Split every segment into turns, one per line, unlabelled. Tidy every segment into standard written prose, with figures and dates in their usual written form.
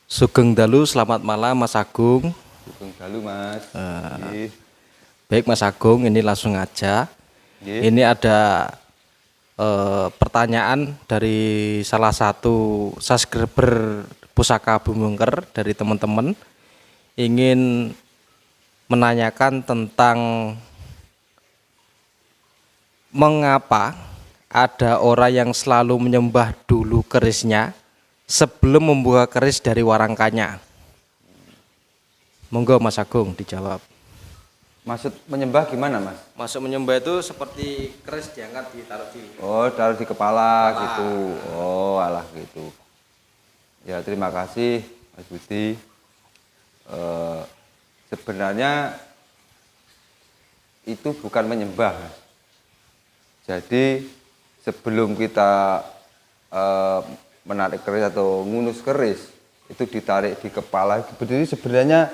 Sugeng Dalu, selamat malam Mas Agung.
Sugeng Dalu Mas. Nggih.
Baik Mas Agung, ini langsung aja.
Nggih.
Ini ada pertanyaan dari salah satu subscriber Pusaka Bumungker dari teman-teman. Ingin menanyakan tentang mengapa ada orang yang selalu menyembah dulu kerisnya sebelum membuka keris dari warangkanya. Monggo Mas Agung dijawab.
Maksud menyembah gimana Mas?
Masuk menyembah itu seperti keris diangkat ditaruh di.
Oh, taruh di kepala gitu. Oh, alah gitu. Ya, terima kasih Mas Budi. Sebenarnya itu bukan menyembah. Jadi sebelum kita menarik keris atau ngunus keris itu ditarik di kepala. Berdiri sebenarnya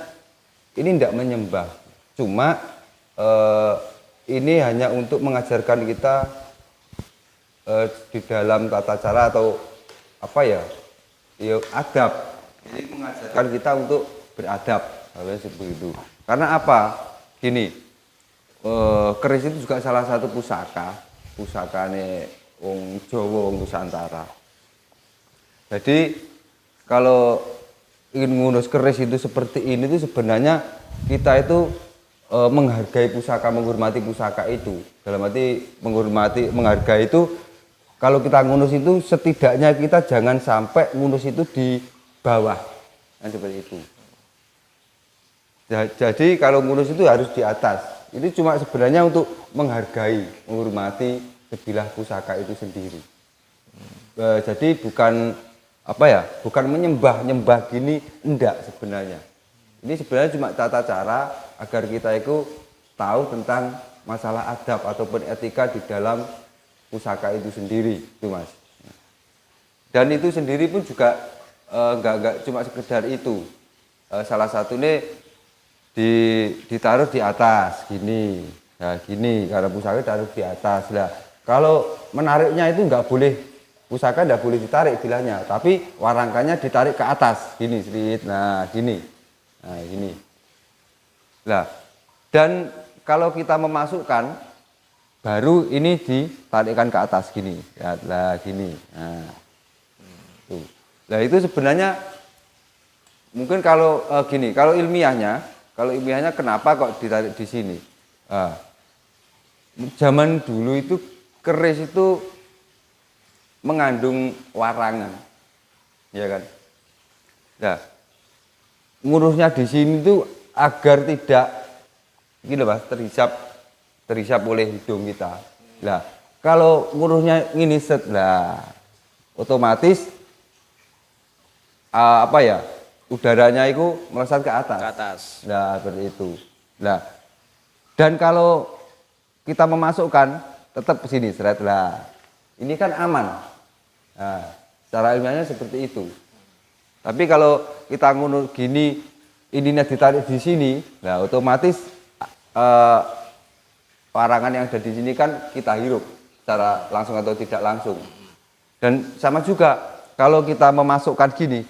ini tidak menyembah. Cuma ini hanya untuk mengajarkan kita di dalam tata cara atau apa ya, adab. Jadi mengajarkan kita untuk beradab, seperti itu. Karena apa? Gini, keris itu juga salah satu pusakane wong Jawa, wong Nusantara. Jadi kalau ingin mengurus keris itu seperti ini itu sebenarnya kita itu menghargai pusaka, menghormati pusaka itu. Dalam arti menghargai itu, kalau kita ngunus itu setidaknya kita jangan sampai ngunus itu di bawah, kan seperti itu. Jadi kalau ngunus itu harus di atas. Ini cuma sebenarnya untuk menghargai, menghormati sebilah pusaka itu sendiri. Jadi bukan apa ya, bukan menyembah gini, enggak sebenarnya. Ini sebenarnya cuma tata cara agar kita itu tahu tentang masalah adab ataupun etika di dalam pusaka itu sendiri, itu Mas. Dan itu sendiri pun juga enggak cuma sekedar itu. Salah satunya ditaruh di atas gini. Nah, gini karena pusaka ditaruh di atas. Lah, kalau menariknya itu enggak boleh, pusaka enggak boleh ditarik bilahnya, tapi warangkanya ditarik ke atas gini sedikit. Nah, gini. Nah, ini. Nah, dan kalau kita memasukkan baru ini ditarikkan ke atas gini. Lihatlah gini. Nah. Tuh. Nah, itu sebenarnya mungkin kalau gini, kalau ilmiahnya kenapa kok ditarik di sini? Nah, zaman dulu itu keris itu mengandung warangan. Ya kan? Nah, ngurusnya di sini tuh agar tidak gini Mas, terhisap oleh hidung kita. Nah, kalau ngurusnya ini otomatis apa ya, udaranya itu melesat ke atas.
Ke atas.
Nah, seperti itu. Nah, dan kalau kita memasukkan tetap ke sini seret lah. Ini kan aman. Nah, secara ilmiahnya seperti itu. Tapi kalau kita ngunut gini, ininya ditarik di sini, nah otomatis warangan yang ada di sini kan kita hirup secara langsung atau tidak langsung. Dan sama juga kalau kita memasukkan gini,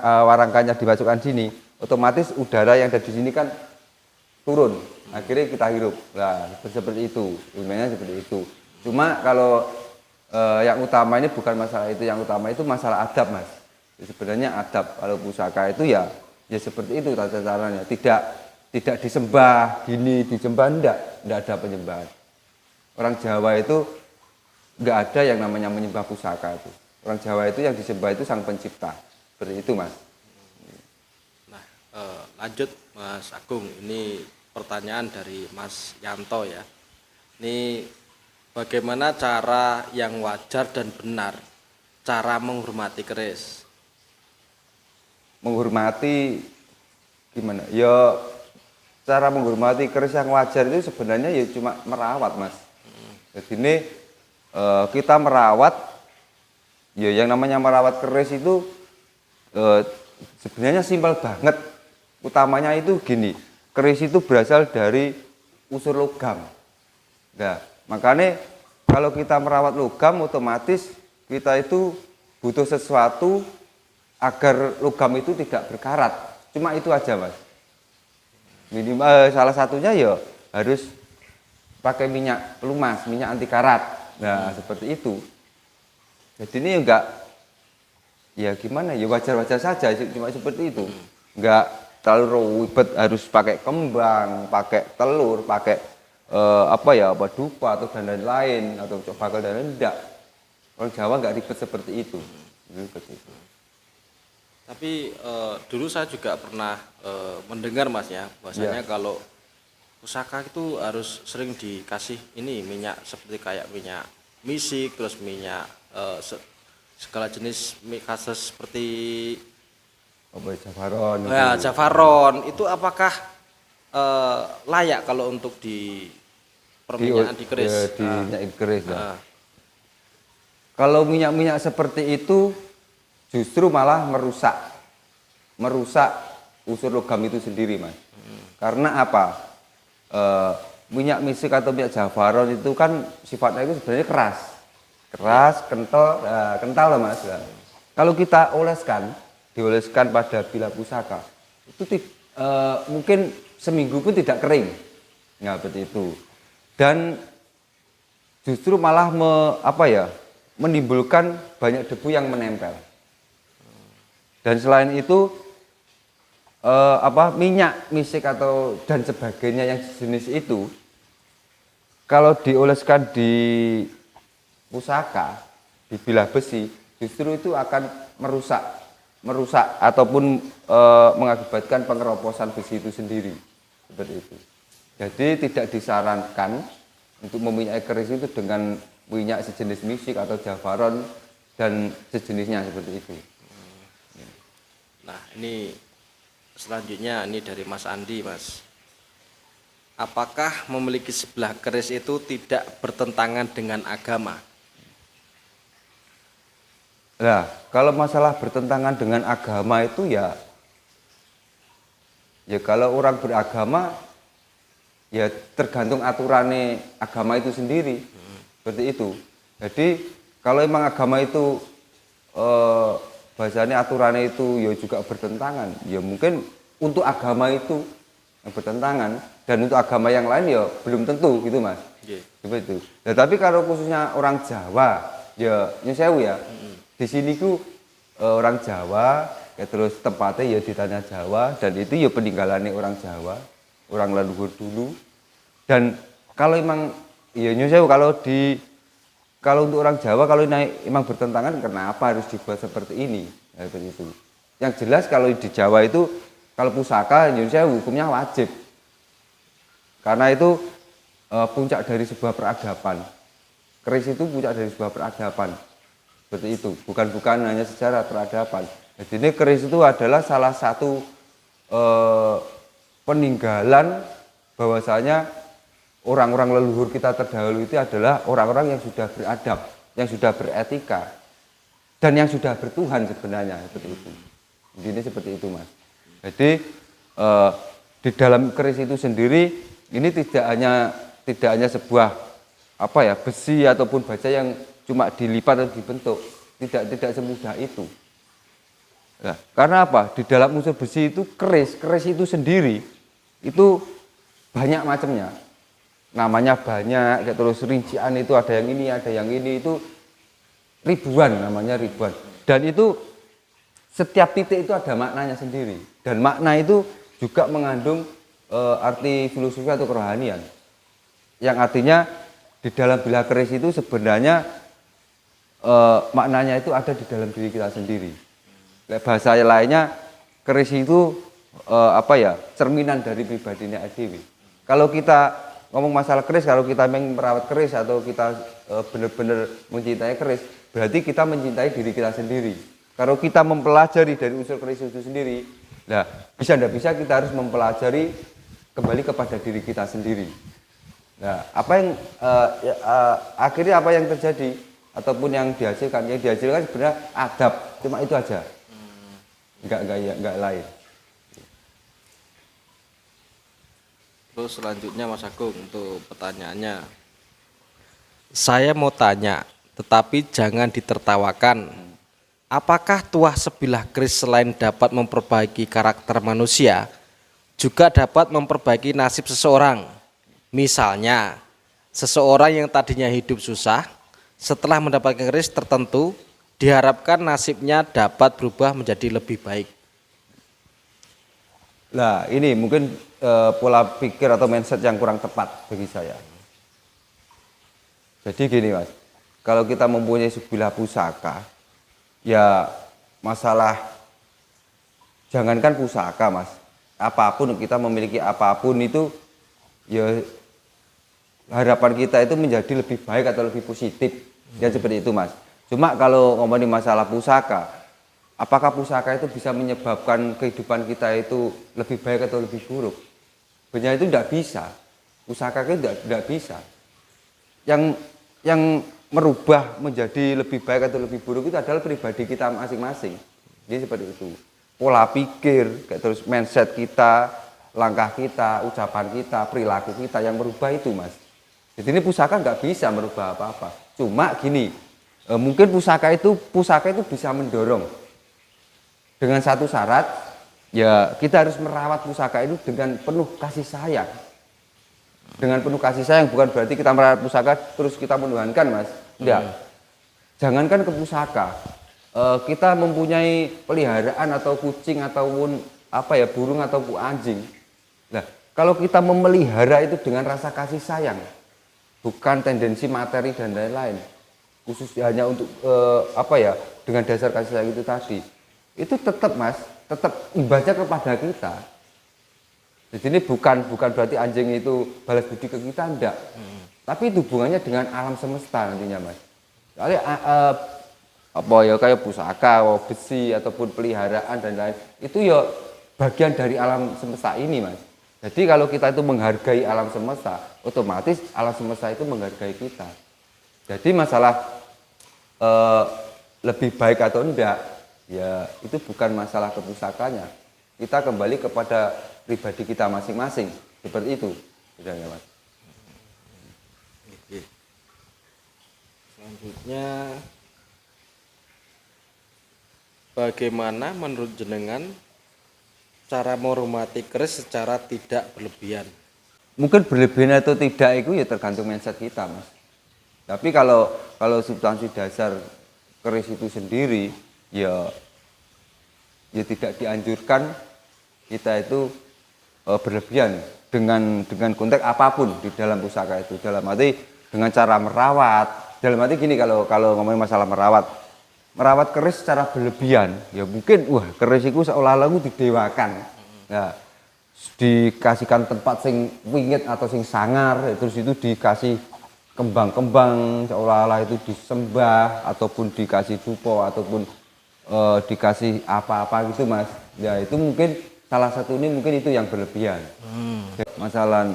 warangkannya dimasukkan sini, otomatis udara yang ada di sini kan turun, akhirnya kita hirup. Nah, seperti itu, ilmiahnya seperti itu. Cuma kalau yang utama ini bukan masalah itu, yang utama itu masalah adab Mas. Sebenarnya adab kalau pusaka itu ya seperti itu tata caranya, tidak disembah gini, disembah enggak ada penyembahan. Orang Jawa itu enggak ada yang namanya menyembah pusaka itu. Orang Jawa itu yang disembah itu Sang Pencipta. Seperti itu Mas.
Nah, lanjut Mas Agung, ini pertanyaan dari Mas Yanto ya. Ini bagaimana cara yang wajar dan benar cara menghormati keris?
Menghormati gimana? Ya cara menghormati keris yang wajar itu sebenarnya ya cuma merawat Mas. Jadi ini kita merawat, ya yang namanya merawat keris itu sebenarnya simpel banget. Utamanya itu gini, keris itu berasal dari unsur logam. Nah, makanya kalau kita merawat logam otomatis kita itu butuh sesuatu agar logam itu tidak berkarat. Cuma itu aja Mas. Minimal salah satunya ya harus pakai minyak pelumas, minyak anti karat. Nah, seperti itu. Jadi ini enggak ya gimana ya wajar-wajar saja cuma seperti itu. Enggak terlalu ribet harus pakai kembang, pakai telur, pakai apa dupa atau dan lain-lain atau bakal dan lain-lain enggak. Orang Jawa enggak ribet seperti itu. Seperti itu.
Tapi dulu saya juga pernah mendengar Mas ya, bahwasanya kalau pusaka itu harus sering dikasih ini minyak seperti kayak minyak misik, terus minyak segala jenis kasus seperti
Javaron.
ya Javaron itu apakah layak kalau untuk di perminyakan di keris?
Di minyak keris ya. Kalau minyak-minyak seperti itu justru malah merusak unsur logam itu sendiri Mas. Karena apa? Minyak misik atau minyak Javaron itu kan sifatnya itu sebenarnya keras, kental lah Mas. Kalau kita dioleskan pada bilah pusaka itu mungkin seminggu pun tidak kering, nggak seperti itu. Dan justru malah menimbulkan banyak debu yang menempel. Dan selain itu minyak misik atau dan sebagainya yang jenis itu kalau dioleskan di pusaka, di bilah besi, justru itu akan merusak ataupun mengakibatkan pengeroposan besi itu sendiri. Seperti itu. Jadi tidak disarankan untuk meminyaki keris itu dengan minyak sejenis misik atau Javaron dan sejenisnya seperti itu.
Nah ini selanjutnya ini dari Mas Andi Mas. Apakah memiliki sebelah keris itu tidak bertentangan dengan agama?
Nah, kalau masalah bertentangan dengan agama itu ya kalau orang beragama ya tergantung aturannya agama itu sendiri. Seperti itu. Jadi kalau emang agama itu bahasanya aturannya itu ya juga bertentangan, ya mungkin untuk agama itu yang bertentangan dan untuk agama yang lain ya belum tentu gitu Mas. Seperti itu. Nah, tapi kalau khususnya orang Jawa ya nyusewu ya. Di sini ku orang Jawa ya terus tempatnya ya di tanah Jawa dan itu ya peninggalannya orang Jawa, orang leluhur dulu. Dan kalau emang ya nyusewu kalau untuk orang Jawa kalau naik emang bertentangan kenapa harus dibuat seperti ini? Ya, seperti itu. Yang jelas kalau di Jawa itu kalau pusaka Indonesia hukumnya wajib. Karena itu puncak dari sebuah peradaban. Keris itu puncak dari sebuah peradaban. Seperti itu. Bukan hanya sejarah peradaban. Jadi ini keris itu adalah salah satu peninggalan bahwasanya orang-orang leluhur kita terdahulu itu adalah orang-orang yang sudah beradab, yang sudah beretika, dan yang sudah bertuhan sebenarnya seperti itu. Ini seperti itu Mas. Jadi di dalam keris itu sendiri ini tidak hanya sebuah besi ataupun baja yang cuma dilipat atau dibentuk, tidak semudah itu. Nah, karena apa? Di dalam unsur besi itu keris itu sendiri itu banyak macamnya. Namanya banyak, terus rincian itu ada yang ini itu ribuan namanya ribuan. Dan itu setiap titik itu ada maknanya sendiri. Dan makna itu juga mengandung arti filosofi atau kerohanian. Yang artinya di dalam bilah keris itu sebenarnya maknanya itu ada di dalam diri kita sendiri. Bahasa lainnya keris itu cerminan dari pribadinya Adewi. Kalau kita ngomong masalah keris, kalau kita ingin merawat keris atau kita benar-benar mencintai keris, berarti kita mencintai diri kita sendiri. Kalau kita mempelajari dari unsur keris itu sendiri, nah tidak bisa kita harus mempelajari kembali kepada diri kita sendiri. Nah, akhirnya apa yang terjadi ataupun yang dihasilkan sebenarnya adab, cuma itu aja, enggak lain.
Terus selanjutnya Mas Agung untuk pertanyaannya. Saya mau tanya, tetapi jangan ditertawakan. apakah tuah sebilah keris selain dapat memperbaiki karakter manusia, juga dapat memperbaiki nasib seseorang? Misalnya, seseorang yang tadinya hidup susah, setelah mendapatkan keris tertentu, diharapkan nasibnya dapat berubah menjadi lebih baik.
Nah, ini mungkin pola pikir atau mindset yang kurang tepat bagi saya. Jadi gini Mas, kalau kita mempunyai sebilah pusaka, ya masalah jangankan pusaka Mas, apapun kita memiliki apapun itu, ya harapan kita itu menjadi lebih baik atau lebih positif, ya seperti itu Mas. Cuma kalau ngomongin masalah pusaka, apakah pusaka itu bisa menyebabkan kehidupan kita itu lebih baik atau lebih buruk? Sebenarnya itu tidak bisa, pusaka itu tidak bisa. Yang merubah menjadi lebih baik atau lebih buruk itu adalah pribadi kita masing-masing. Jadi seperti itu. Pola pikir, terus mindset kita, langkah kita, ucapan kita, perilaku kita yang merubah itu Mas. Jadi ini pusaka nggak bisa merubah apa-apa. Cuma gini, mungkin pusaka itu bisa mendorong. Dengan satu syarat, ya kita harus merawat pusaka itu dengan penuh kasih sayang. Dengan penuh kasih sayang bukan berarti kita merawat pusaka terus kita menuhankan Mas. Tidak. Jangankan ke pusaka, kita mempunyai peliharaan atau kucing ataupun burung ataupun anjing. Nah, kalau kita memelihara itu dengan rasa kasih sayang, bukan tendensi materi dan lain-lain, khususnya hanya untuk dengan dasar kasih sayang itu tadi, itu tetap Mas, tetap imbasnya kepada kita. Jadi ini bukan berarti anjing itu balas budi ke kita, enggak. Tapi itu hubungannya dengan alam semesta nantinya Mas. Soalnya kayak pusaka, besi ataupun peliharaan dan lain, itu ya bagian dari alam semesta ini Mas. Jadi kalau kita itu menghargai alam semesta, otomatis alam semesta itu menghargai kita. Jadi masalah lebih baik atau enggak, ya itu bukan masalah kepusakanya. Kita kembali kepada pribadi kita masing-masing, seperti itu. Bedanya Mas.
Selanjutnya, bagaimana menurut jenengan cara menghormati keris secara tidak berlebihan?
Mungkin berlebihan atau tidak itu ya tergantung mindset kita Mas. Tapi kalau substansi dasar keris itu sendiri, ya tidak dianjurkan kita itu berlebihan dengan konteks apapun di dalam pusaka itu. Dalam arti dengan cara merawat. Dalam arti gini, kalau ngomongin masalah merawat keris secara berlebihan, ya mungkin keris itu seolah-olah didewakan. Nah, dikasihkan tempat sing wingit atau sing sangar, terus itu dikasih kembang-kembang seolah-olah itu disembah ataupun dikasih dupo ataupun dikasih apa-apa gitu Mas. Ya itu mungkin salah satu ini mungkin itu yang berlebihan. Masalah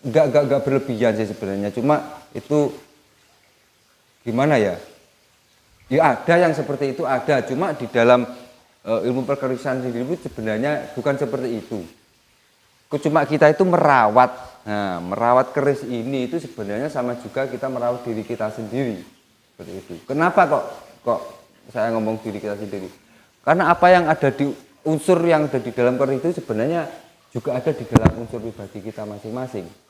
enggak berlebihan sih sebenarnya, cuma itu gimana ya? Ya ada yang seperti itu ada, cuma di dalam ilmu perkerisan sendiri sebenarnya bukan seperti itu. Cuma kita itu merawat. Nah, merawat keris ini itu sebenarnya sama juga kita merawat diri kita sendiri. Seperti itu. Kenapa kok saya ngomong diri kita sendiri? Karena apa yang ada di unsur yang ada di dalam keris itu sebenarnya juga ada di dalam unsur pribadi kita masing-masing.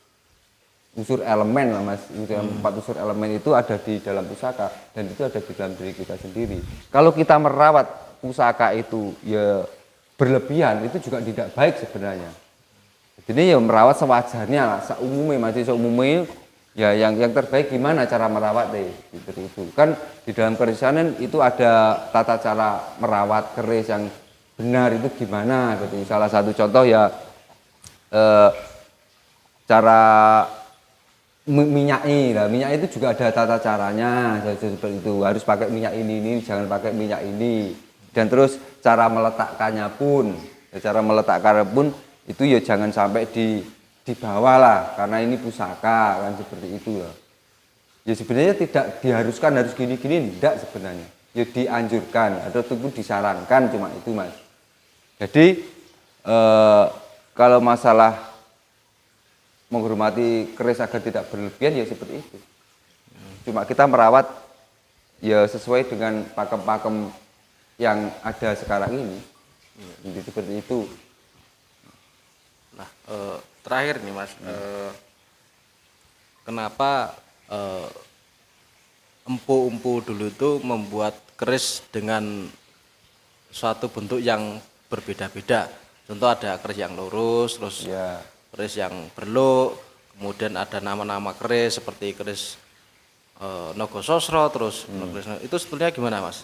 Unsur elemen lah Mas, 4 unsur elemen itu ada di dalam pusaka dan itu ada di dalam diri kita sendiri. Kalau kita merawat pusaka itu ya berlebihan, itu juga tidak baik sebenarnya. Jadi ya merawat sewajarnya lah, seumumnya ya yang terbaik gimana cara merawat deh, seperti itu. Kan di dalam kerisanan itu ada tata cara merawat keris yang benar itu gimana gitu. Salah satu contoh ya cara minyaknya. Nah, minyak itu juga ada tata caranya seperti itu. Harus pakai minyak ini, jangan pakai minyak ini. Dan terus cara meletakkannya pun itu ya jangan sampai di bawah lah, karena ini pusaka kan seperti itu lah. Ya sebenarnya tidak diharuskan harus gini-gini, tidak sebenarnya. Ya dianjurkan ataupun disarankan, cuma itu Mas. Jadi kalau masalah menghormati keris agar tidak berlebihan ya seperti itu. Cuma kita merawat ya sesuai dengan pakem-pakem yang ada sekarang ini. Jadi seperti itu.
Nah, terakhir nih Mas, kenapa empu-empu dulu itu membuat keris dengan suatu bentuk yang berbeda-beda? Contoh ada keris yang lurus, terus
Ya.
keris yang berluk, kemudian ada nama-nama keris seperti keris Nogososro, terus itu sebetulnya gimana Mas?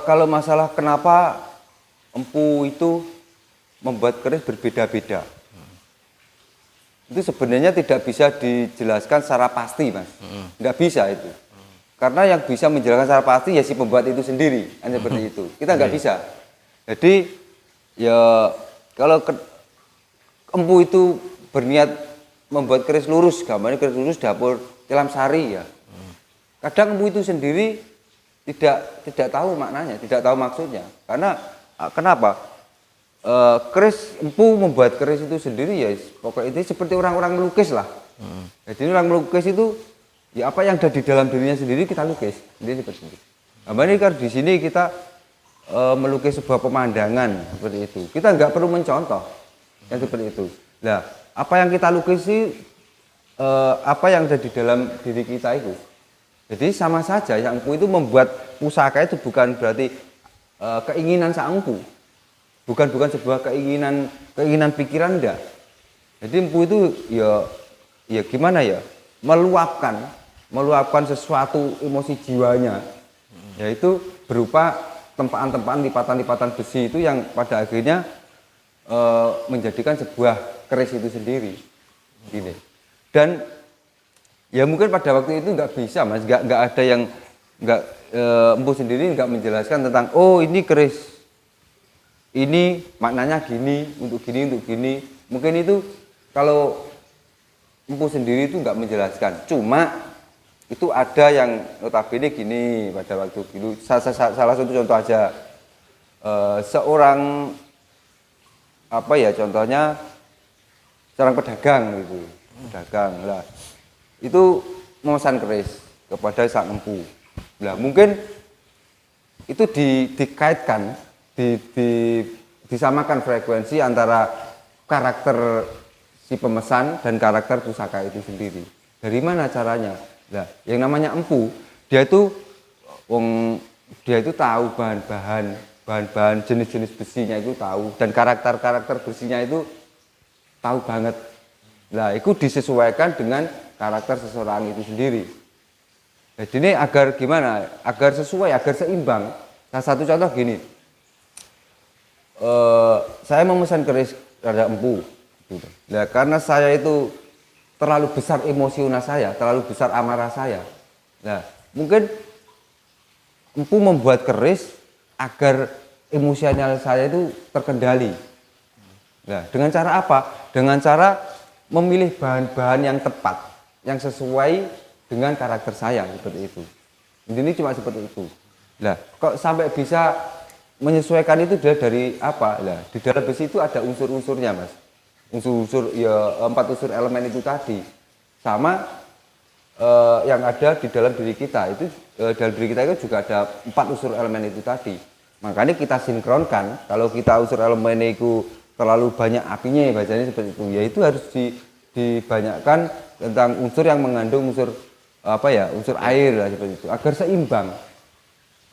Kalau masalah kenapa empu itu membuat keris berbeda-beda, itu sebenarnya tidak bisa dijelaskan secara pasti, Mas. Nggak bisa itu. Karena yang bisa menjelaskan secara pasti ya si pembuat itu sendiri, hanya seperti itu. Kita nggak bisa. Jadi ya kalau empu itu berniat membuat keris lurus, gambarnya keris lurus dapur Tilam Sari ya. Kadang empu itu sendiri tidak tahu maknanya, tidak tahu maksudnya. Karena kenapa? Keris empu membuat keris itu sendiri ya pokoknya itu seperti orang-orang melukis lah. Jadi orang melukis itu ya apa yang ada di dalam dirinya sendiri kita lukis. Jadi seperti itu. Nah, ini kan di sini kita melukis sebuah pemandangan seperti itu. Kita nggak perlu mencontoh yang seperti itu. Nah, apa yang kita lukis sih apa yang ada di dalam diri kita itu. Jadi sama saja yang empu itu membuat pusaka itu bukan berarti keinginan sang empu. Bukan sebuah keinginan pikiran enggak. Jadi empu itu ya gimana ya? Meluapkan sesuatu emosi jiwanya. Yaitu berupa tempaan-tempaan lipatan-lipatan besi itu yang pada akhirnya menjadikan sebuah keris itu sendiri. Gini. Dan ya mungkin pada waktu itu nggak bisa Mas, nggak ada yang empu sendiri nggak menjelaskan tentang oh ini keris. Ini maknanya gini, untuk gini. Mungkin itu kalau empu sendiri itu nggak menjelaskan. Cuma itu ada yang notabene gini pada waktu dulu. Salah satu contoh aja. Seorang apa ya contohnya seorang pedagang gitu. Pedagang lah. Itu memesan keris kepada sang empu. Lah mungkin itu dikaitkan disamakan frekuensi antara karakter si pemesan dan karakter pusaka itu sendiri. Dari mana caranya? Nah, yang namanya empu, dia itu tahu bahan-bahan jenis-jenis besinya itu tahu dan karakter-karakter besinya itu tahu banget. Nah, itu disesuaikan dengan karakter seseorang itu sendiri. Jadi ini agar gimana? Agar sesuai, agar seimbang. Salah satu contoh gini. Saya memesan keris pada empu. Nah, karena saya itu terlalu besar emosional saya, terlalu besar amarah saya. Nah, mungkin empu membuat keris agar emosional saya itu terkendali. Nah, dengan cara apa? Dengan cara memilih bahan-bahan yang tepat, yang sesuai dengan karakter saya seperti itu. Ini cuma seperti itu. Nah, kok sampai bisa menyesuaikan itu dari apa? Nah, di dalam besi itu ada unsur-unsurnya, Mas. Unsur-unsur ya 4 unsur elemen itu tadi. Sama yang ada di dalam diri kita itu dalam diri kita itu juga ada 4 unsur elemen itu tadi. Makanya kita sinkronkan. Kalau kita unsur elemen itu terlalu banyak apinya, bacanya seperti itu. Ya itu harus dibanyakkan tentang unsur yang mengandung unsur apa ya? Unsur air lah seperti itu agar seimbang.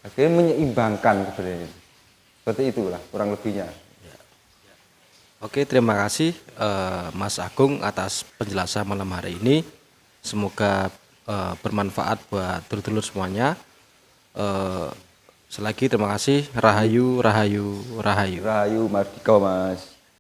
Akhirnya menyeimbangkan sebenarnya. Seperti itulah kurang lebihnya.
Oke, terima kasih Mas Agung atas penjelasan malam hari ini. Semoga bermanfaat buat dulur-dulur semuanya. Selagi terima kasih. Rahayu, Rahayu, Rahayu.
Rahayu Mardika, Mas.